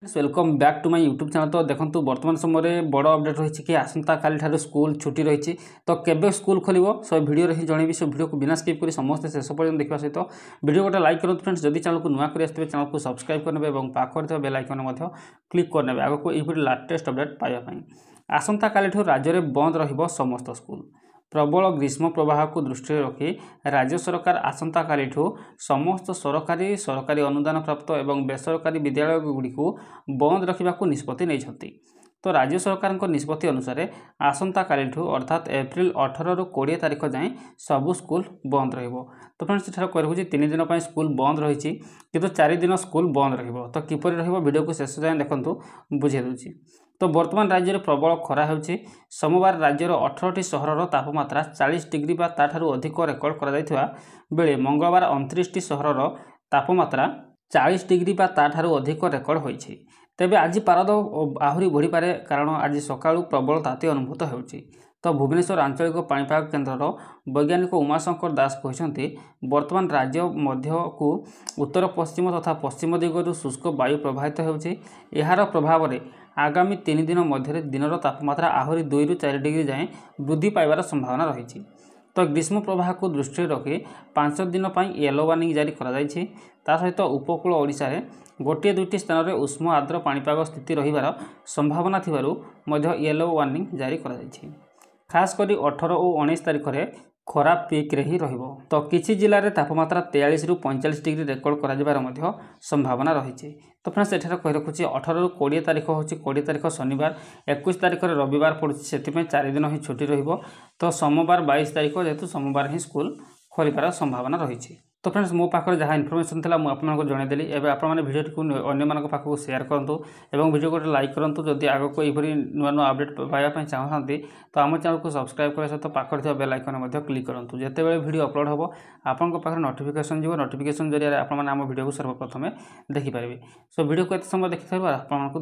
Welcome back to my YouTube channel. तो देखो बर्तमान समय बड़ अपडेट रही कि आसंता काली ठार स्कूल छुट्टी रही तो केबे स्कूल खोल सो भिडियो ही जनइबी सो भिडियो को बिना स्किप कर समस्त शेष पर्यटन देखा सहित भिडियो गोटे लाइक करूँ फ्रेंड्स। जदि चैनल को नुआ कर चैनल को सब्सक्राइब करने और पाखर बेल आइकन क्लिक करने आगे को यह लाटेस्ट अपडेट पाइबा। आसंता काली राज्य में बंद रहिबो समस्त स्कूल। प्रबल ग्रीष्म प्रवाह को दृष्टि रखी राज्य सरकार आसंता कालीठू समस्त सरकारी अनुदान प्राप्त एवं बेसरकारी विद्यालय गुड़िक बंद रखा निष्पत्ति नहीं। तो राज्य सरकार निष्पत्ति अनुसार आसंता कालीठू अर्थात एप्रिल 18 रु 20 तारिख जाए सबू स्कूल बंद रहिबो। तो फ्रेंड्स एठार कहूँ 3 दिन पर स्कूल बंद रही किंतु 4 दिन स्कूल बंद रहिबो। तो किपर रहिबो वीडियो को शेष जाए देखंतु बुझे दूची। तो वर्तमान राज्य में प्रबल खरा होउछि। सोमवार राज्यर 18टी सहरर तापमात्रा 40 डिग्री बा ताठारु अधिक रेकर्ड करा जायथिबा बेले मंगलवार 29टी सहरर तापमात्रा 40 डिग्री बा ताठारु अधिक रेकर्ड होइछि। तेबे आज पारद आहुरी बढ़ी पारे कारण आज सकाळु प्रबल ताती अनुभूत होउछि। तो भुवनेश्वर आंचलिक पाणीपाग केन्द्र वैज्ञानिक उमाशंकर दास कहते वर्तमान राज्य मध्य को उत्तर पश्चिम तथा पश्चिम दिगरु शुष्क वायु प्रभावित होउछि। एहार प्रभाव में आगामी 3 दिन मध्य दिनर तापमात्रा आहुरी 2 रु 4 डिग्री जाए वृद्धि पाइबार संभावना रही। तो ग्रीष्म प्रवाह को दृष्टि रखी 5 दिन पर येलो वार्निंग जारी करा जायछि। ता सहित उपकूल ओडिशा रे गोटे दुईटी स्थान में उष्म आर्द्र पाणीपाग स्थिति रहिबार संभावना थिबारु मध्य येलो वार्निंग जारी करा जायछि। खास करी 18 और 19 तारिख में खरा पीक रे ही रहिबो। तो किछि जिले में तापमात्रा 43 रु 45 डिग्री रेकर्ड करा जिबार मध्य संभावना रही। तो फ्रेंड्स एठार कहि रखुछि 18 रु 20 तारिख होछि 20 तारिख शनिवार 21 तारिख रविवार पड़ुछि सेति 4 दिन ही छुट्टी रहिबो। तो सोमवार 22 तारिख जेतु सोमवार ही स्कूल खोलिबार संभावना रही। तो फ्रेंड्स मो पाखर जहाँ इनफॉरमेशन था मुझे जनईदेली एवं आपने भिडियो को अन्य पाखक शेयर करूँ और भिडियो को लाइक करूँ। जदि आगक यहपरी नुआ नुआ अपडेट पाइबा चाहते तो आम चैनल को सब्सक्राइब करने सहित पाखर बेल आइकन क्लिक करूँ। जिते भिडियो अपलोड हम आपंक पाखे नोटिफिकेशन जीव नोटिफिकेशन जरिए आप भिडियो को सर्वप्रथम देखिपारे। सो भिडियो को एत समय देखि आपको